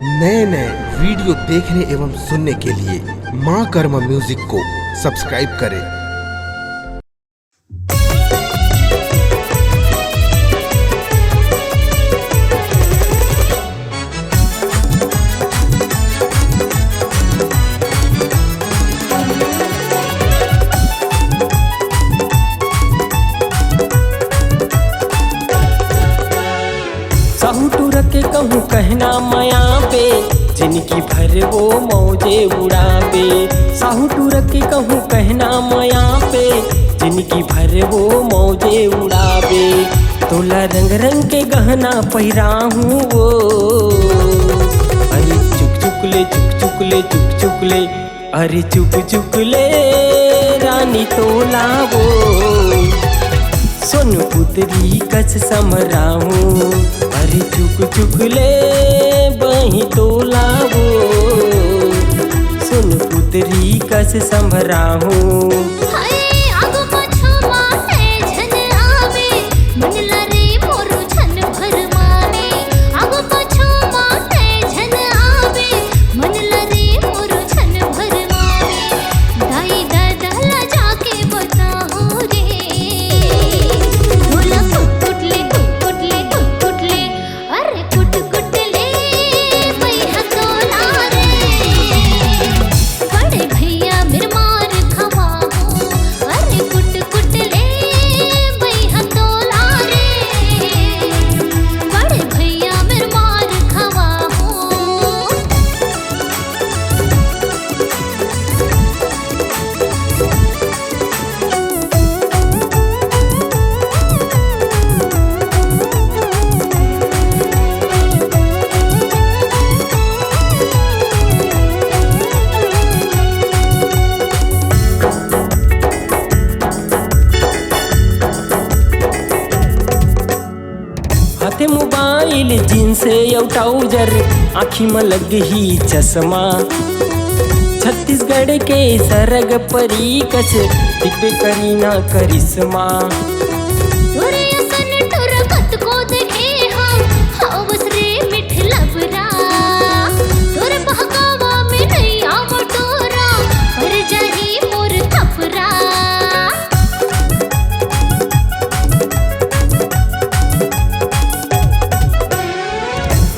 नए नए वीडियो देखने एवं सुनने के लिए माँ कर्मा म्यूजिक को सब्सक्राइब करें। साहू टूर के कहूँ कहना माया पे जिनकी भर वो मौजे उड़ावे। साहू टूर के कहूँ कहना माया पे जिनकी भर वो मौजे उड़ावे। तोला रंग रंग के गहना पहिरा हूँ वो, अरे चुक चुक ले चुक चुक ले चुक चुक ले, अरे चुक चुक ले रानी तोला वो। सोन पुतरी कच समराहूँ, अरे चुक चुक ले बही तोलावो। सोन पुतरी कच समराहूँ। हाथे मोबाइल जींस या ट्राउजर, आँखी में लग ही चश्मा। छत्तीसगढ़ के सरग परी कच टिपे करीना करिश्मा।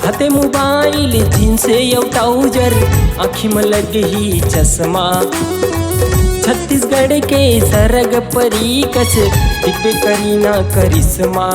हाथे मोबाइल जींस या ट्राउजर, आँखी में लग ही चश्मा। छत्तीसगढ़ के सरग परी कच टिपे करीना करिश्मा।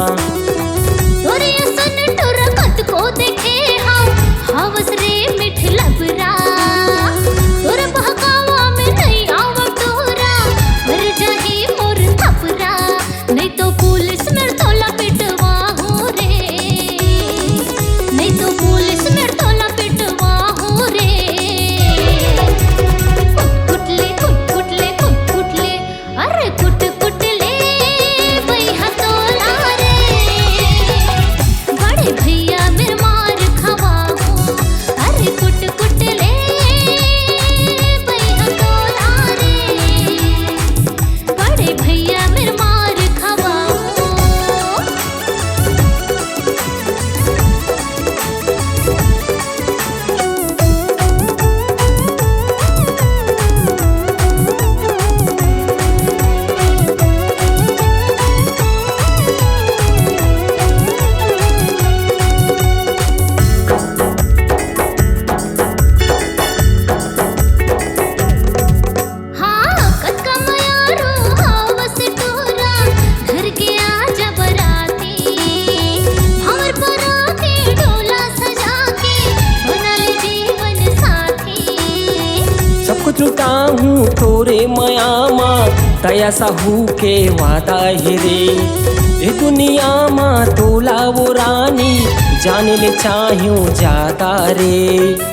जुटा हूँ तोरे मयामा, दया साहू के वादा हेरे। ए दुनिया माँ तोला वो रानी, जाने ले चाहियो जाता रे।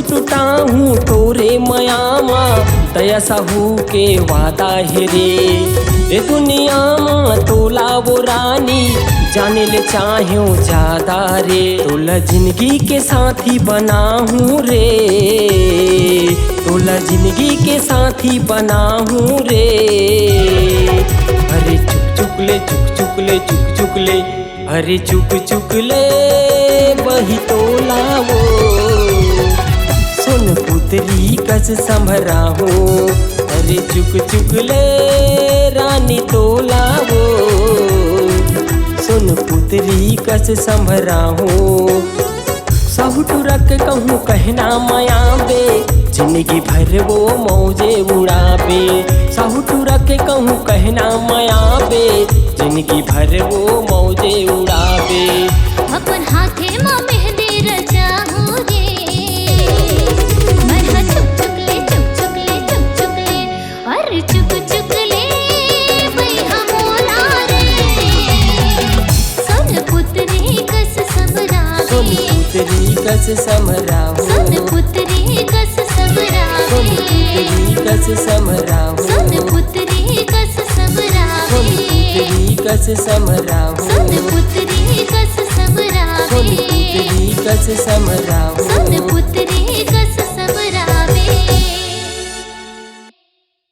टूटा हूँ तोरे मयामा, तया सहू के वादा है रे। ए दुनिया में तोला वो रानी जाने ले चाहो ज्यादा रे। तोला जिंदगी के साथी बनाहूँ रे, तोला जिंदगी के साथी बनाहूँ रे। अरे चुक चुक ले चुक चुक ले चुक चुक ले, अरे चुक चुक ले वही तोला वो। सुन पुतरी कस संभरा हो, अरे चुक चुक ले रानी तोला वो। सुन पुतरी कस संभरा हो। साहुटू रख कहूँ कहना माया बे, जिंदगी भर वो मौजे उड़ाबे। साहुटू रख कहूँ कहना माया बे, जिंदगी भर वो मौजे उड़ाबे। अपन हाथे माँ मेहंदी रचाहूँ रे। मरहा चुक चुक ले चुक चुक ले चुक चुक ले, और चुक चुक ले भैया मोला रे। सुन पुतरी कस समरा सुन पुतरी कस समरा हो, सुन पुतरी कस समरा सुन पुतरी कस समरा हो, सुन पुतरी कस समरा सुन पुतरी कस समरा हो, सुन पुतरी कस समरा सुन पुतरी कस समरा हो। सुन पुतरी कस